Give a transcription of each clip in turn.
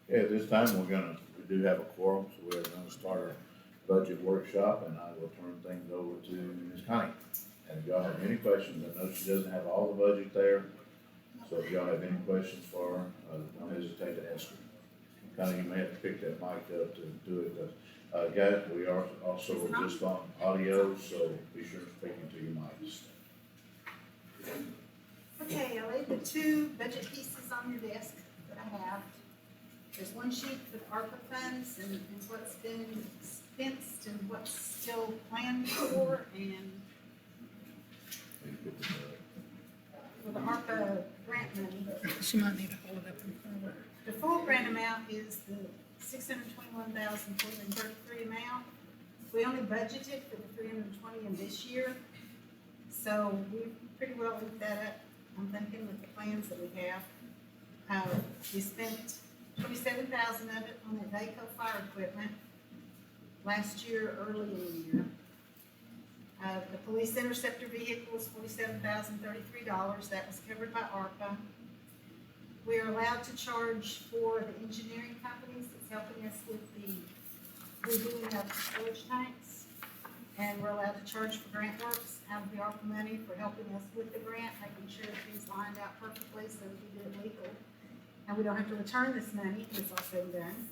Yeah, this time we do have a quorum, so we're gonna start our budget workshop, and I will turn things over to Ms. Connie. And if y'all have any questions, I know she doesn't have all the budget there, so if y'all have any questions for her, don't hesitate to ask her. Connie, you may have to pick that mic up to do it, guys, we are also just on audio, so be sure to speak into your mics. Okay, I laid the two budget pieces on your desk that I have. There's one sheet for the ARPA funds and what's been expensed and what's still planned for, and for the ARPA grant money. She might need to hold it up in front of her. The full grant amount is the $621,433 amount. We only budgeted for the $320 in this year, so we pretty well looked that up. I'm thinking with the plans that we have. We spent $27,000 of it on the Daco fire equipment last year, early in the year. The police interceptor vehicle was $47,033. That was covered by ARPA. We are allowed to charge for the engineering companies that's helping us with the redoing of the storage tanks. And we're allowed to charge for grant works out of the ARPA money for helping us with the grant, making sure everything's lined out perfectly so we do it legal. And we don't have to return this money when it's all said and done.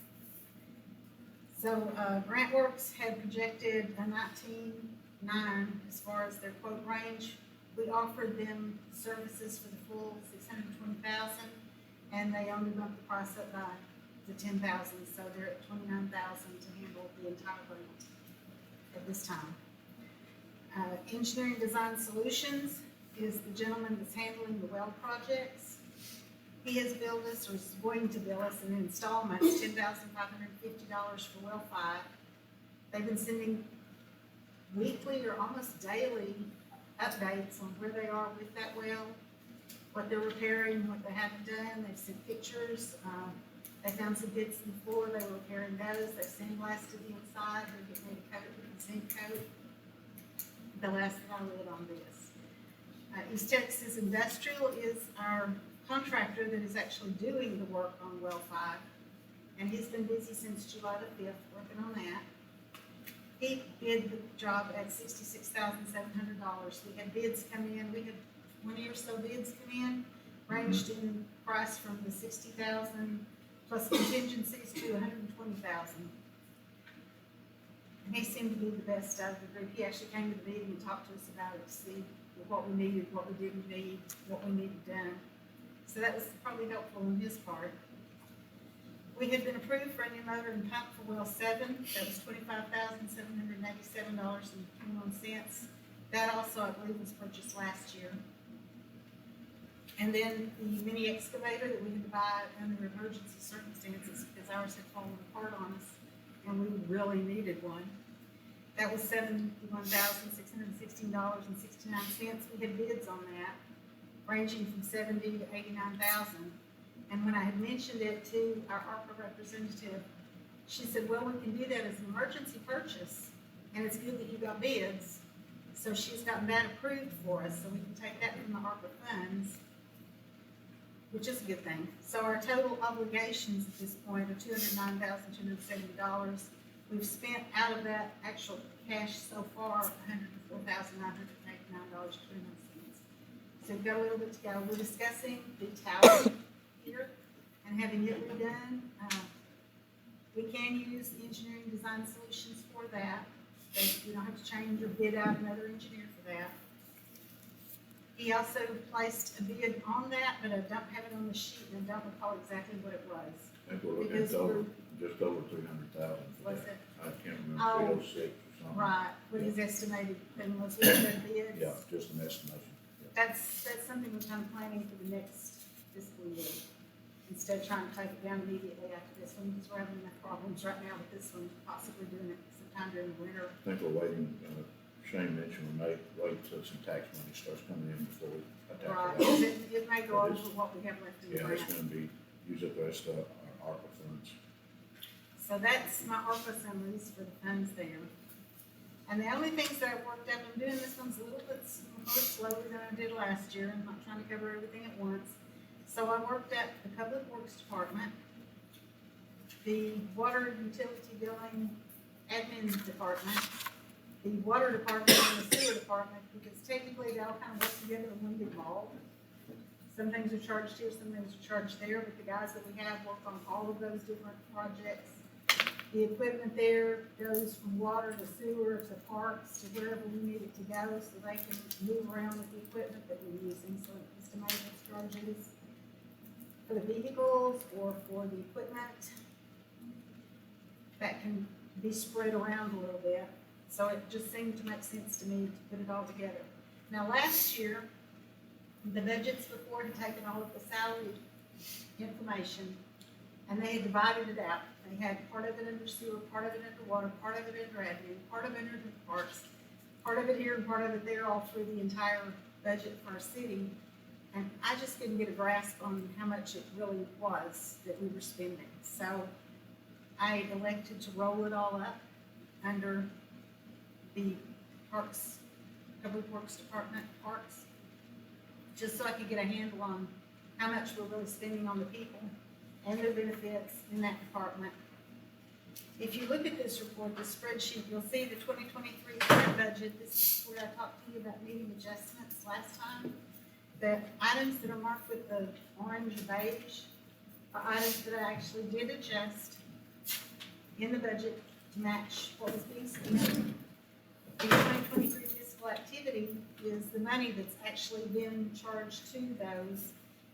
So grant works had projected a 19.9 as far as their quote range. We offered them services for the full $620,000, and they only bumped the price up by the $10,000, so they're at $29,000 to handle the entire grant at this time. Engineering Design Solutions is the gentleman that's handling the well projects. He has billed us, or is going to bill us in installments, $10,550 for well 5. They've been sending weekly or almost daily updates on where they are with that well, what they're repairing, what they haven't done. They've sent pictures. They found some bits in the floor. They were repairing those. They've sandblasted the inside. They're getting ready to coat it with a zinc coat. The last thing I read on this. East Texas Industrial is our contractor that is actually doing the work on well 5. And he's been busy since July the 5th working on that. He bid the job at $66,700. We had bids come in. We had 20 or so bids come in, ranged in price from the $60,000 plus contingencies to $120,000. And he seemed to be the best out of the group. He actually came to the meeting and talked to us about it to see what we needed, what we didn't need, what we needed done. So that was probably helpful on his part. We had been approved for a new motor and pump for well 7. That was $25,787.21. That also, I believe, was purchased last year. And then the mini excavator that we had to buy under emergency circumstances because ours had fallen apart on us and we really needed one. That was $71,616.69. We had bids on that, ranging from $70,000 to $89,000. And when I had mentioned it to our ARPA representative, she said, well, we can do that as an emergency purchase, and it's good that you got bids. So she's gotten that approved for us, so we can take that from the ARPA funds, which is a good thing. So our total obligations at this point are $209,270. We've spent out of that actual cash so far $104,989.21. So we've got a little bit to go. We're discussing the tower here and having it redone. We can use Engineering Design Solutions for that. You don't have to change or bid out another engineer for that. He also placed a bid on that, but I don't have it on the sheet and I don't recall exactly what it was. I think we're looking at just over 300,000 for Was that. it? I can't remember, 306 or something. Right, what his estimated thing was with the bids. Yeah, just an estimation. Yeah. That's something we're kind of planning for the next fiscal year. Instead of trying to take it down immediately after this one, because we're having enough problems right now with this one, possibly doing it sometime during the winter. I think we're waiting, Shane mentioned we may wait till some tax money starts coming in before we attack Right, it. because it may go over what we have left in the Yeah, it's grant. gonna be, use up the rest of our ARPA funds. So that's my ARPA summaries for the funds there. And the only things that I've worked out, I'm doing this one's a little bit more slowly than I did last year. I'm not trying to cover everything at once. So I worked at the Public Works Department. the water utility billing admin department, the water department and the sewer department, because technically they all kind of work together in one big ball. Some things are charged here, some things are charged there, but the guys that we have work on all of those different projects. The equipment there goes from water to sewer to parks to wherever we need it to go, so they can move around with the equipment that we're using, so estimated charges for the vehicles or for the equipment that can be spread around a little bit. So it just seemed to make sense to me to put it all together. Now, last year, the budgets before had taken all of the salary information and they had divided it out. They had part of it under sewer, part of it under water, part of it under admin, part of it under the parks, part of it here and part of it there, all through the entire budget for our city. And I just couldn't get a grasp on how much it really was that we were spending. So I elected to roll it all up under the Parks, Public Works Department, Parks, just so I could get a handle on how much we're really spending on the people and their benefits in that department. If you look at this report, the spreadsheet, you'll see the 2023 current budget. This is where I talked to you about needing adjustments last time. The items that are marked with the orange or beige are items that I actually did adjust in the budget to match what was being spent. The 2023 fiscal activity is the money that's actually been charged to those.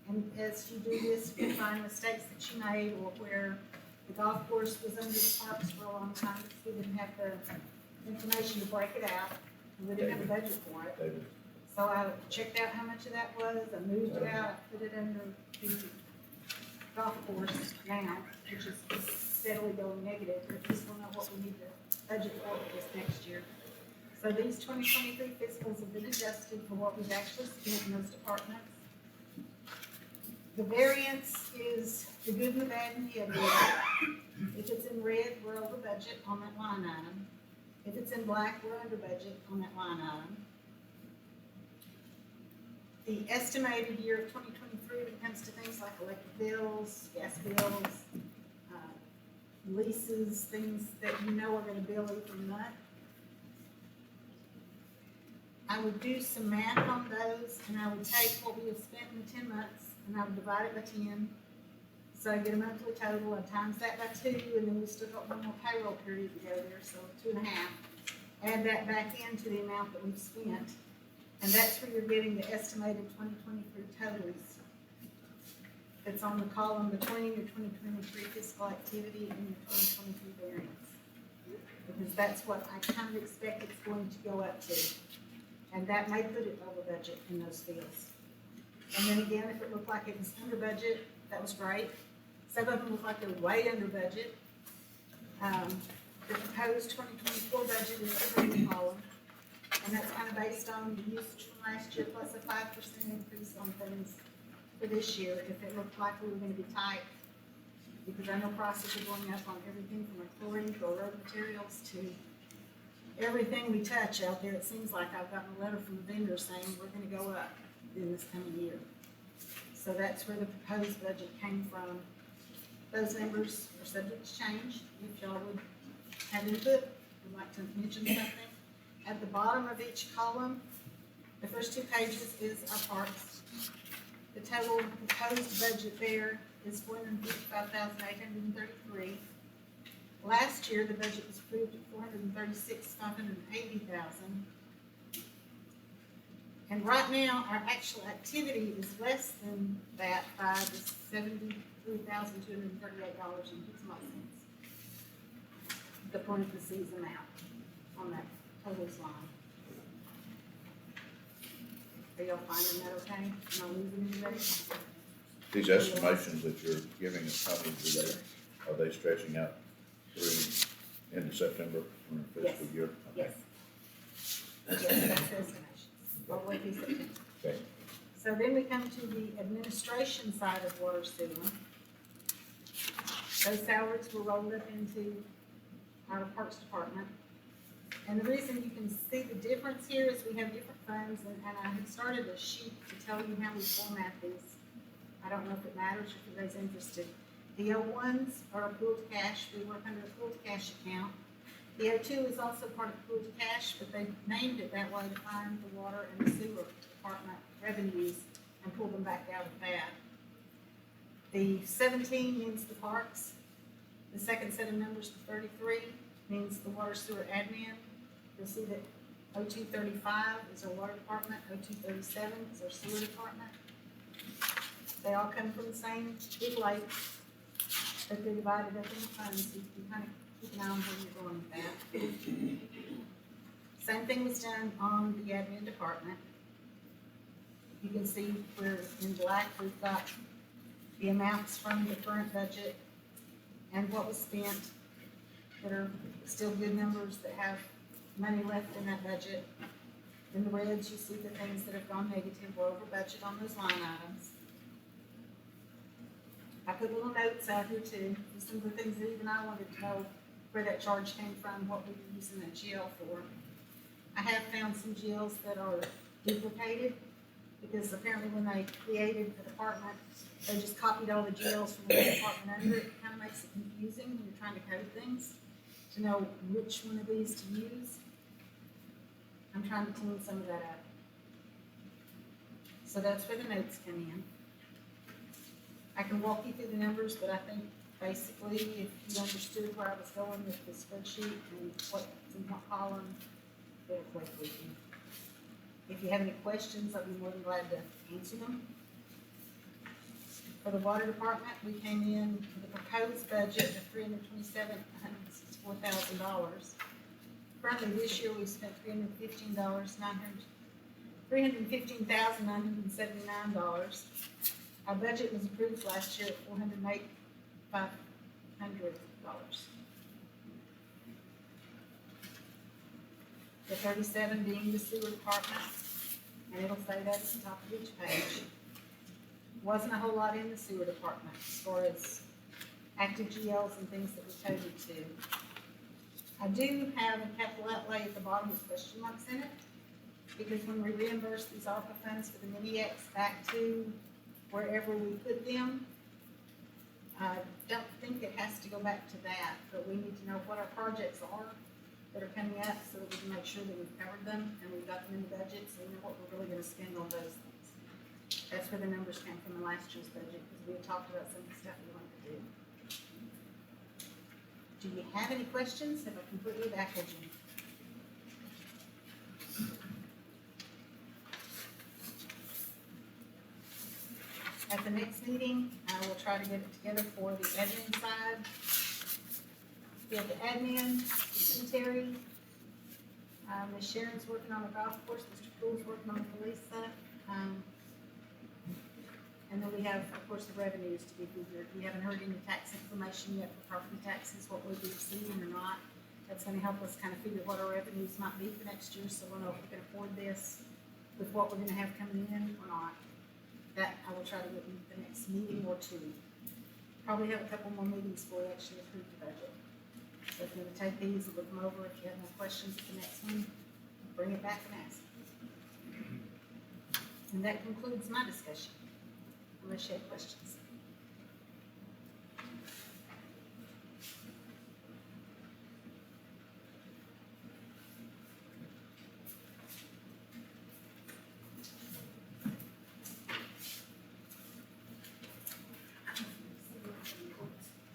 And as you do this, you find mistakes that you made, or where the golf course was under the parks for a long time because we didn't have the information to break it out, and we didn't have a budget for it. David, So I checked out how much of that was, I moved it out, I put it under the golf course now, which is steadily going negative. We just don't know what we need to budget for this next year. So these 2023 fiscals have been adjusted for what we've actually spent in those departments. The variance is the good and the bad and the ugly. If it's in red, we're over budget on that line item. If it's in black, we're under budget on that line item. The estimated year of 2023 when it comes to things like electric bills, gas bills, leases, things that you know are going to bill every month. I would do some math on those, and I would take what we have spent in the 10 months, and I would divide it by 10. So I get a monthly total, I times that by 2, and then we still got one more payroll period to go there, so 2.5. Add that back into the amount that we've spent, and that's where you're getting the estimated 2023 totals. It's on the column between your 2023 fiscal activity and your 2023 variance. Because that's what I kind of expect it's going to go up to. And that may put it over budget in those fields. And then again, if it looked like it was under budget, that was great. Some of them look like they're way under budget. The proposed 2024 budget is the green column. And that's kind of based on the usage from last year plus a 5% increase on things for this year if it looked like we were going to be tight. Because I know prices are going up on everything from chlorine to road materials to everything we touch out there. It seems like I've gotten a letter from the vendor saying we're going to go up in this coming year. So that's where the proposed budget came from. Those numbers are subject to change. If y'all would have input, would like to mention something. At the bottom of each column, the first 2 pages is our parks. The total proposed budget there is $455,833. Last year, the budget was approved at $436,580,000. And right now, our actual activity is less than that by the $73,238.06. The parentheses amount on that totals line. Are y'all finding that okay? Am I losing anybody? these estimations that you're giving us, how many are they stretching out through into September from the fiscal year? Yes. Yes, that's the estimation, all the way through September. Okay. So then we come to the administration side of water sewer. Those salaries were rolled up into our Parks Department. And the reason you can see the difference here is we have different funds, and I had started a sheet to tell you how we format these. I don't know if it matters, if anybody's interested. The O1s are a pooled cash, we work under a pooled cash account. The O2 is also part of pooled cash, but they named it that way to find the water and the sewer department revenues and pull them back out of that. The 17 means the parks. The second set of numbers, the 33, means the water sewer admin. You'll see that O235 is our water department, O237 is our sewer department. They all come from the same big lake, but they're divided up into funds, so you can kind of keep an eye on where you're going with that. Same thing was done on the admin department. You can see we're in black, we've got the amounts from the current budget and what was spent that are still good numbers that have money left in that budget. In the reds, you see the things that have gone negative, we're over budget on those line items. I put little notes out here too, just some of the things that even I wanted to know where that charge came from, what we were using that GL for. I have found some GLs that are duplicated, because apparently when they created the department, they just copied all the GLs from the department under it. It kind of makes it confusing when you're trying to code things, to know which one of these to use. I'm trying to clean some of that up. So that's where the notes come in. I can walk you through the numbers, but I think basically if you understood where I was going with the spreadsheet and what's in what column, it'll click with you. If you have any questions, I'd be more than glad to answer them. For the water department, we came in with a proposed budget of $327,164,000. Currently this year, we've spent $315,979. Our budget was approved last year at $408,500. The 37 being the sewer department, and it'll say that at the top of each page. Wasn't a whole lot in the sewer department as far as active GLs and things that we coded to. I do have a capital outlay at the bottom with question marks in it, because when we reimburse these ARPA funds for the mini-X back to wherever we put them, I don't think it has to go back to that, but we need to know what our projects are that are coming up so that we can make sure that we've covered them and we've got them in the budget, so we know what we're really gonna spend on those things. That's where the numbers came from in last year's budget, because we had talked about some of the stuff we wanted to do. Do you have any questions? Have I completely baffled you? At the next meeting, I will try to get it together for the admin side. We have the admin, the cemetery. Ms. Sharon's working on the golf course, Mr. Poole's working on the police stuff. And then we have, of course, the revenues to be figured. We haven't heard any tax information yet for property taxes, what we'll be receiving or not. That's gonna help us kind of figure what our revenues might be for next year, so we'll know if we can afford this with what we're gonna have coming in or not. That I will try to get in the next meeting or two. Probably have a couple more meetings before we actually approve the budget. So if you want to take these and look them over, if you have no questions at the next one, bring it back and ask. And that concludes my discussion, unless you have questions.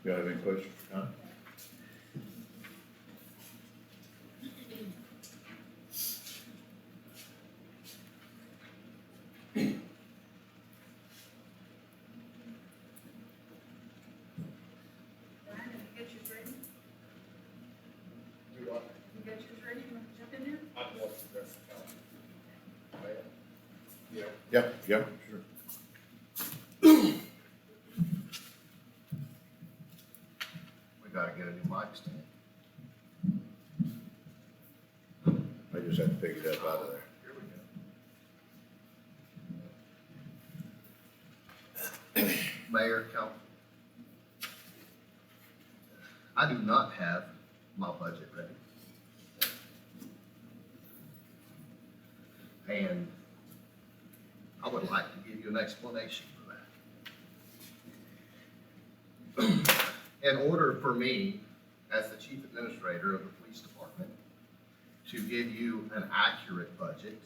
You have any questions for Connie? Brian, have you got yours ready? Do what? You got yours ready? You want to jump in there? I'd love to dress the color. Yeah. Yeah, sure. We gotta get a new mic stand. I just had to pick it up out of there. Here we go. Mayor, Council. I do not have my budget ready. And I would like to give you an explanation for that. in order for me, as the chief administrator of the police department, to give you an accurate budget,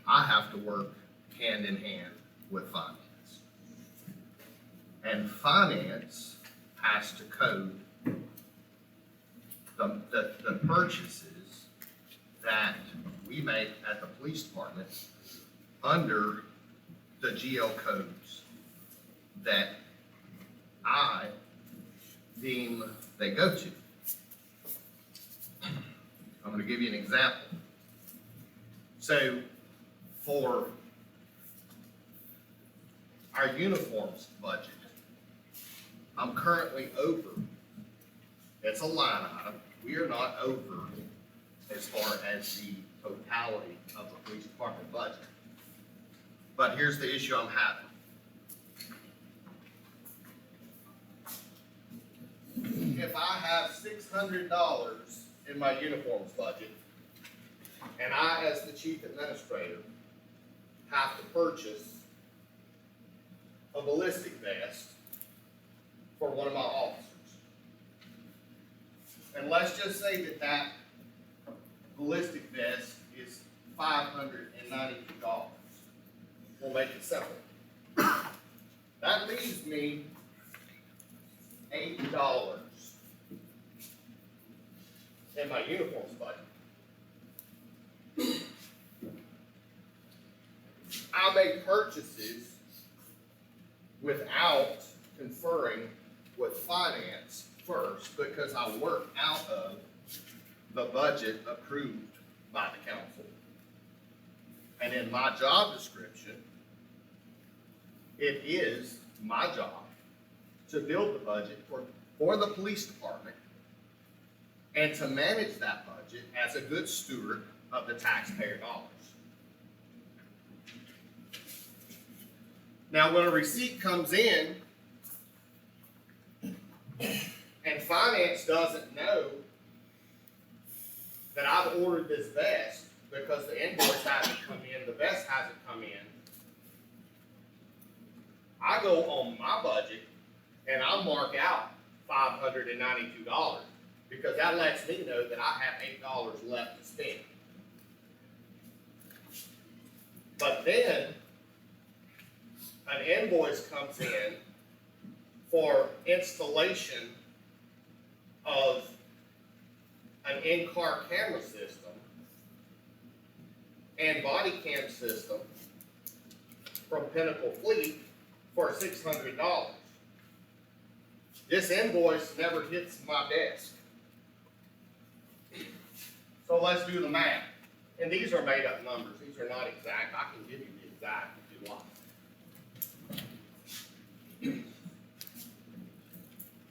I have to work hand in hand with finance. And finance has to code the purchases that we make at the police department under the GL codes that I deem they go to. I'm gonna give you an example. So for our uniforms budget, I'm currently over. It's a line item. We are not over as far as the totality of the police department budget. But here's the issue I'm having. If I have $600 in my uniforms budget, and I, as the chief administrator, have to purchase a ballistic vest for one of my officers, and let's just say that that ballistic vest is $592. We'll make it simple. That leaves me $8 in my uniforms budget. I make purchases without conferring with finance first because I work out of the budget approved by the council. And in my job description, it is my job to build the budget for the police department and to manage that budget as a good steward of the taxpayer dollars. Now, when a receipt comes in and finance doesn't know that I've ordered this vest because the invoice hasn't come in, the vest hasn't come in, I go on my budget and I mark out $592 because that lets me know that I have $8 left to spend. But then an invoice comes in for installation of an in-car camera system and body cam system from Pinnacle Fleet for $600. This invoice never hits my desk. So let's do the math. And these are made up numbers. These are not exact. I can give you the exact if you want.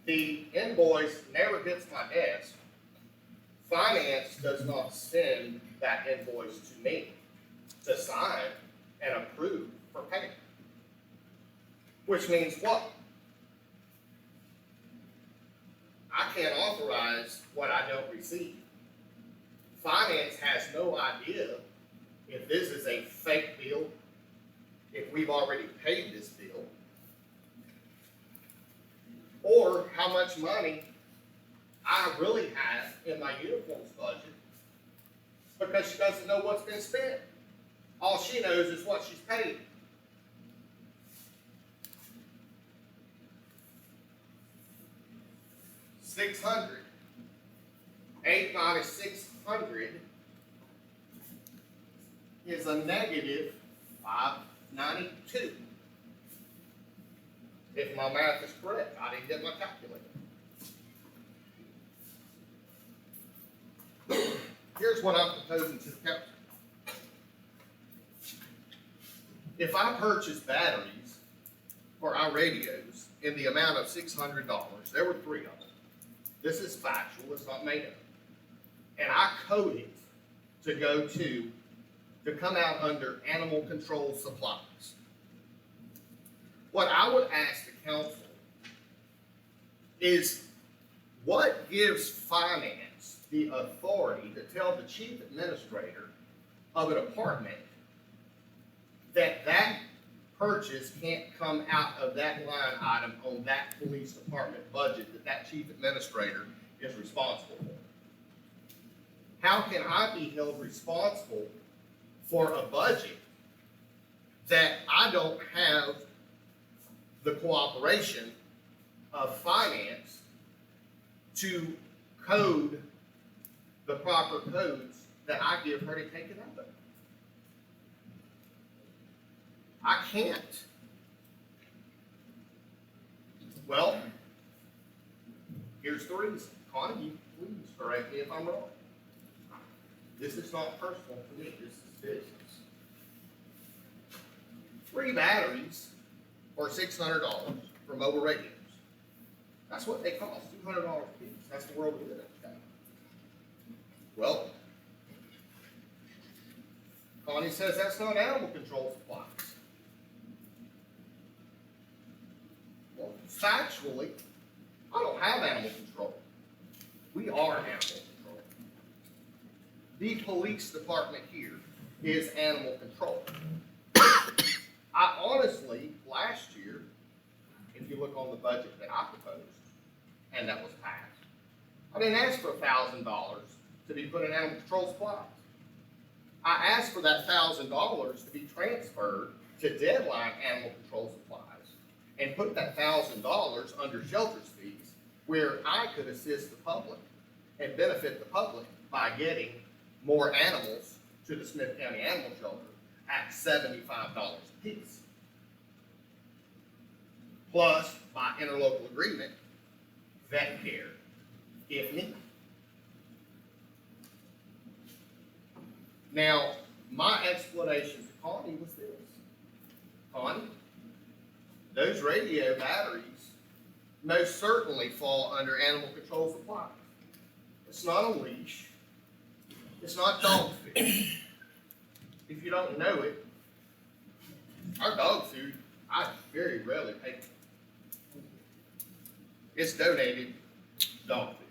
The invoice never hits my desk. Finance does not send that invoice to me to sign and approve for payment. Which means what? I can't authorize what I don't receive. Finance has no idea if this is a fake bill, if we've already paid this bill, or how much money I really have in my uniforms budget, because she doesn't know what's been spent. All she knows is what she's paid. $600. 8 minus 600 is a negative 592. If my math is correct, I didn't get my calculator. Here's what I'm proposing to the council. If I purchase batteries for our radios in the amount of $600, there were 3 of them. This is factual, it's not made up. And I code it to go to come out under animal control supplies. What I would ask the council is what gives finance the authority to tell the chief administrator of a department that purchase can't come out of that line item on that police department budget that that chief administrator is responsible for. How can I be held responsible for a budget that I don't have the cooperation of finance to code the proper codes that I give her to take it out of? I can't. Well, here's the reason. Connie, please correct me if I'm wrong. This is not personal to me, this is business. 3 batteries for $600 for mobile radios. That's what they cost, $200 a piece. That's the world we live in. Well, Connie says that's not animal control supplies. Well, factually, I don't have animal control. We are animal control. The police department here is animal control. I honestly, last year, if you look on the budget that I proposed, and that was passed, I didn't ask for $1,000 to be put in animal control supplies. I asked for that $1,000 to be transferred to Deadline Animal Control Supplies and put that $1,000 under shelters fees where I could assist the public and benefit the public by getting more animals to the Smith County Animal Shelter at $75 a piece. Plus, by interlocal agreement, vet care if needed. Now, my explanation to Connie was this. Connie, those radio batteries most certainly fall under animal control supplies. It's not a leash. It's not dog food. If you don't know it, our dog food, I very rarely pay for. It's donated dog food.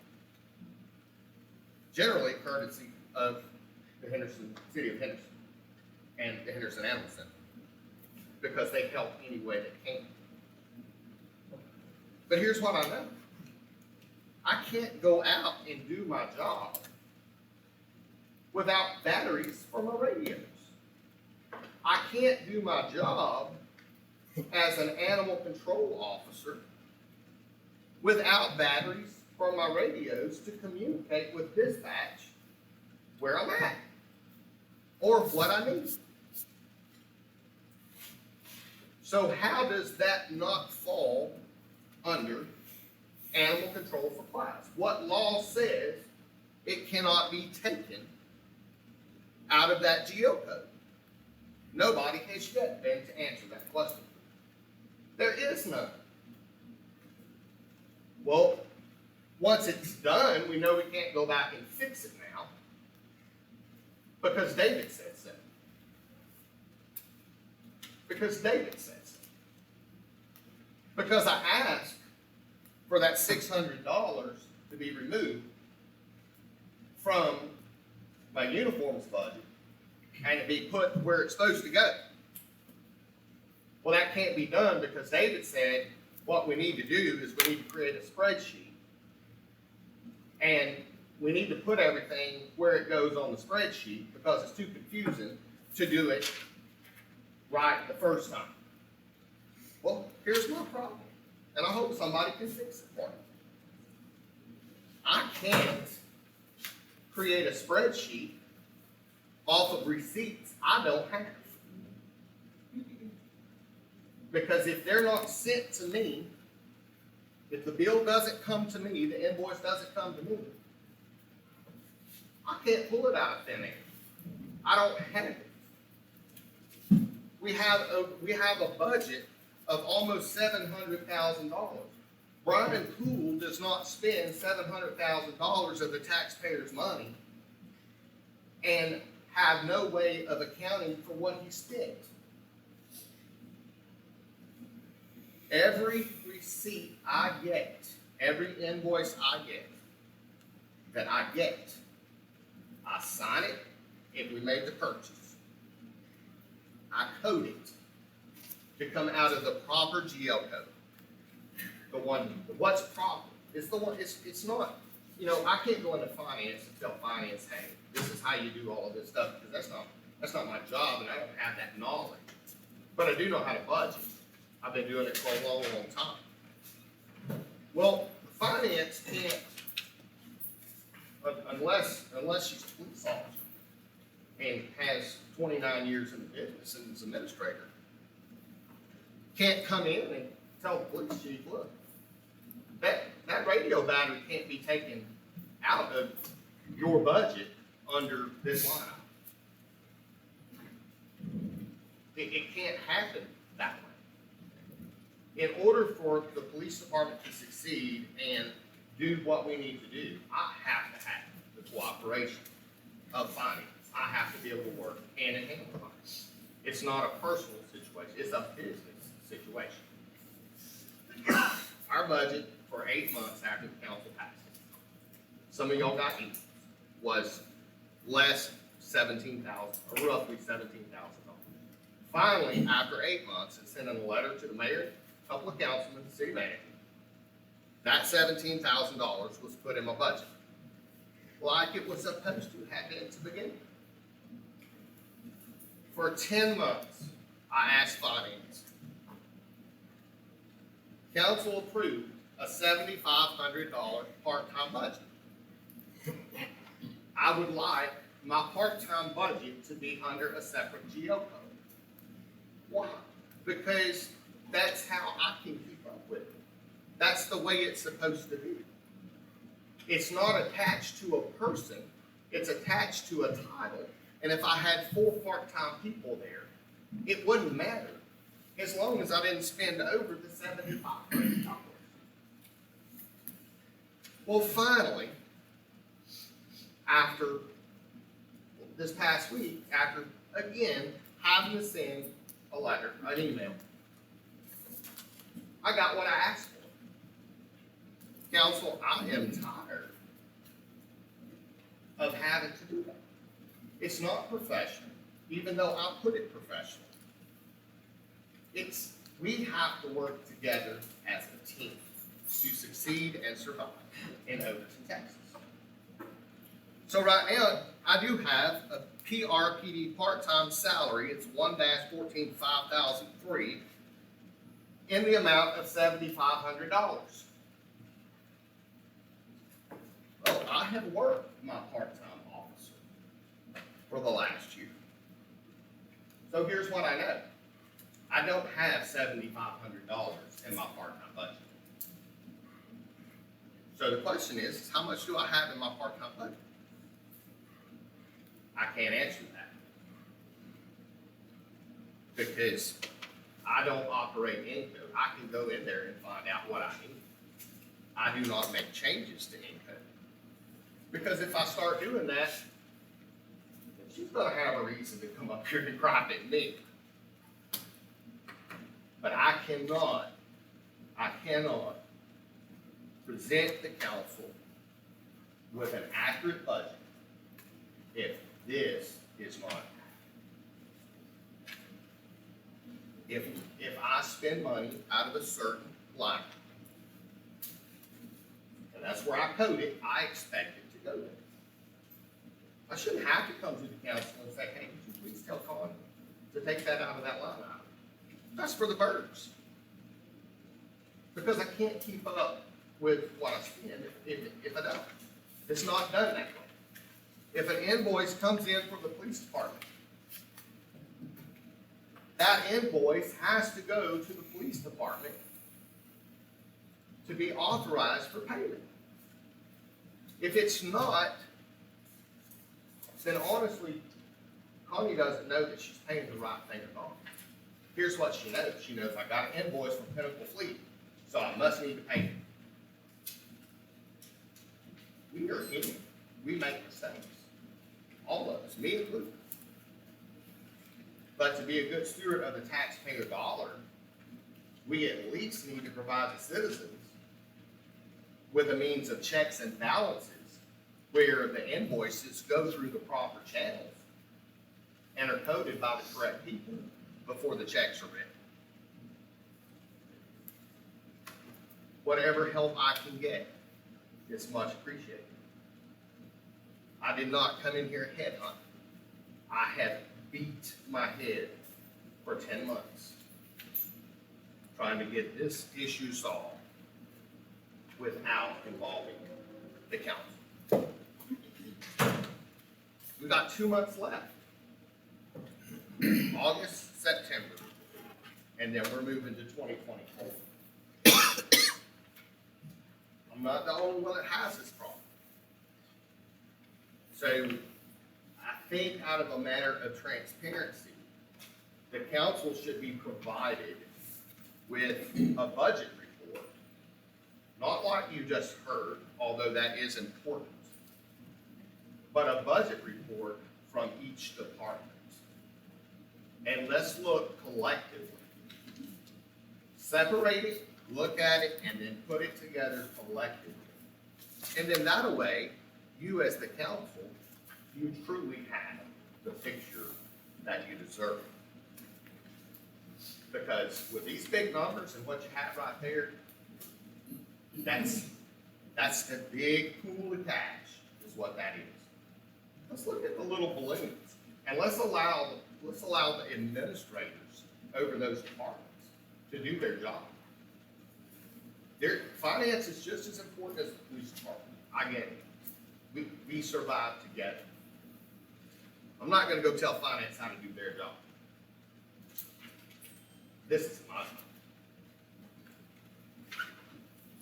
Generally courtesy of the City of Henderson and the Henderson Animal Center, because they help any way they can. But here's what I know. I can't go out and do my job without batteries for my radios. I can't do my job as an animal control officer without batteries for my radios to communicate with dispatch where I'm at or what I need. So how does that not fall under animal control supplies? What law says it cannot be taken out of that geocode? Nobody has yet been to answer that question. There is none. Well, once it's done, we know we can't go back and fix it now because David said so. Because David said so. Because I asked for that $600 to be removed from my uniforms budget and to be put where it's supposed to go. Well, that can't be done because David said what we need to do is we need to create a spreadsheet and we need to put everything where it goes on the spreadsheet because it's too confusing to do it right the first time. Well, here's my problem, and I hope somebody can fix it for me. I can't create a spreadsheet off of receipts I don't have. Because if they're not sent to me, if the bill doesn't come to me, the invoice doesn't come to me, I can't pull it out of thin air. I don't have it. We have a budget of almost $700,000. Brian Poole does not spend $700,000 of the taxpayers' money and have no way of accounting for what he spent. Every receipt I get, every invoice I get, I sign it if we made the purchase. I code it. to come out of the proper GL code. The one, what's proper, it's the one, it's not, you know, I can't go into finance and tell finance, hey, this is how you do all of this stuff, because that's not my job, and I don't have that knowledge. But I do know how to budget. I've been doing it for a long, long time. Well, finance can't, unless she's a police officer and has 29 years in the business and is an administrator, can't come in and tell the police chief, look, that radio battery can't be taken out of your budget under this line. It can't happen that way. In order for the police department to succeed and do what we need to do, I have to have the cooperation of finance. I have to be able to work hand in hand with finance. It's not a personal situation, it's a business situation. Our budget for 8 months after the council passed, some of y'all got emails, was less $17,000, or roughly $17,000. Finally, after 8 months, and sending a letter to the mayor, a couple of councilmen, the city manager, that $17,000 was put in my budget, like it was supposed to have been to begin with. For 10 months, I asked finance. Council approved a $7,500 part-time budget. I would like my part-time budget to be under a separate GO code. Why? Because that's how I can keep up with it. That's the way it's supposed to be. It's not attached to a person, it's attached to a title. And if I had 4 part-time people there, it wouldn't matter as long as I didn't spend over the $7,500. Well, finally, after this past week, after again having to send a letter, an email, I got what I asked for. Council, I am tired of having to do that. It's not professional, even though I put it professional. We have to work together as a team to succeed and survive in Overton, Texas. So right now, I do have a PRPD part-time salary. It's 1-14-5003 in the amount of $7,500. Well, I have worked my part-time officer for the last year. So here's what I know. I don't have $7,500 in my part-time budget. So the question is, how much do I have in my part-time budget? I can't answer that. Because I don't operate Encode. I can go in there and find out what I need. I do not make changes to Encode. Because if I start doing that, she's gonna have a reason to come up here and gripe at me. But I cannot present the council with an accurate budget if this is not. If I spend money out of a certain line, and that's where I code it, I expect it to go there. I shouldn't have to come to the council and say, hey, would you please tell Connie to take that out of that line item? That's for the birds. Because I can't keep up with what I spend if I don't. It's not done that way. If an invoice comes in from the police department, that invoice has to go to the police department to be authorized for payment. If it's not, then honestly, Connie doesn't know that she's paying the right thing at all. Here's what she knows. She knows I got an invoice from Pinnacle Fleet, so I must need to pay it. We are human. We make mistakes. All of us, me included. But to be a good steward of the taxpayer dollar, we at least need to provide the citizens with a means of checks and balances where the invoices go through the proper channels and are coded by the correct people before the checks are written. whatever help I can get is much appreciated. I did not come in here headhunting. I have beat my head for 10 months trying to get this issue solved without involving the council. We got 2 months left. August, September, and then we're moving to 2024. I'm not the only one that has this problem. So I think out of a matter of transparency, the council should be provided with a budget report, not like you just heard, although that is important, but a budget report from each department. And let's look collectively. Separate it, look at it, and then put it together collectively. And then that way, you as the council, you truly have the picture that you deserve. Because with these big numbers and what you have right there, that's the big pool of cash is what that is. Let's look at the little balloons and let's allow the administrators over those departments to do their job. Their finance is just as important as the police department. I get it. We survive together. I'm not gonna go tell finance how to do their job. This is my job.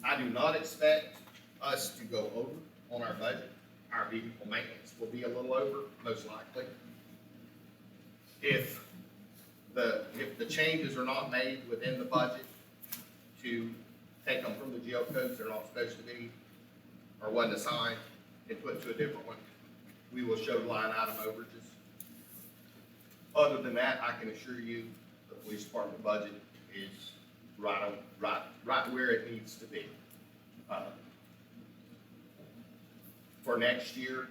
I do not expect us to go over on our budget. Our vehicle maintenance will be a little over, most likely. If the changes are not made within the budget to take them from the jail codes they're not supposed to be, or wasn't assigned, and put to a different one, we will show line item overages. Other than that, I can assure you, the police department budget is right where it needs to be. For next year,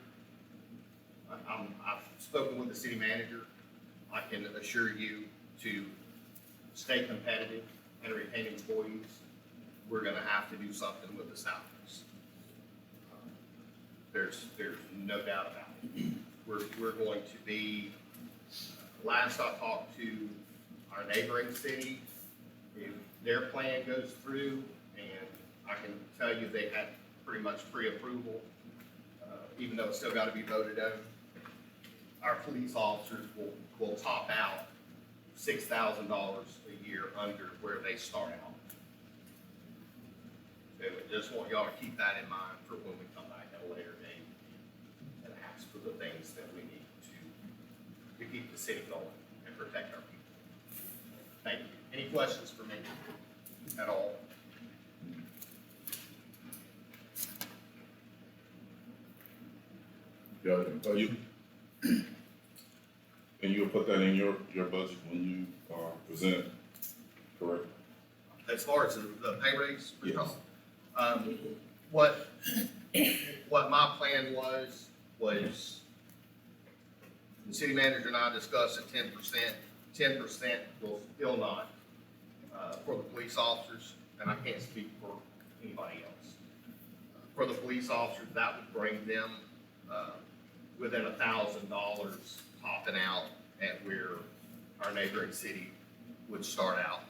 I've spoken with the city manager. I can assure you to stay competitive and retain employees, we're gonna have to do something with the salaries. There's no doubt about it. We're going to be, last I talked to our neighboring city, if their plan goes through, and I can tell you they had pretty much pre-approval, even though it's still gotta be voted on, our police officers will top out $6,000 a year under where they start out. So I just want y'all to keep that in mind for when we come back at a later date and ask for the things that we need to keep the city going and protect our people. Thank you. Any questions for me at all? You have any questions? And you'll put that in your budget when you present it, correct? As far as the pay raise, Yes. What my plan was the city manager and I discussed at 10%. 10% will still not, for the police officers, and I can't speak for anybody else. For the police officers, that would bring them, within $1,000 topping out at where our neighboring city would start out.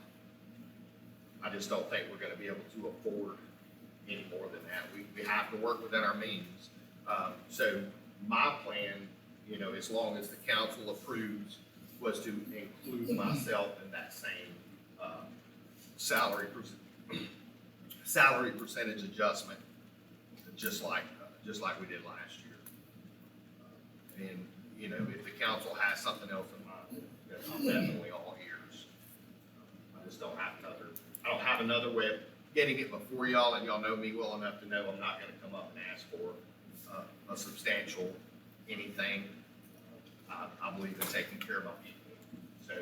I just don't think we're gonna be able to afford any more than that. We have to work within our means. So my plan, you know, as long as the council approves, was to include myself in that same, salary percentage adjustment, just like we did last year. And, you know, if the council has something else in mind, then I'm definitely all ears. I just don't have another way of getting it before y'all, and y'all know me well enough to know I'm not gonna come up and ask for a substantial anything. I believe in taking care of my people, so.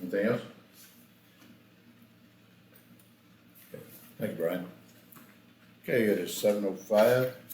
Anything else? Okay. Thank you, Brian. Okay, it is 7:05.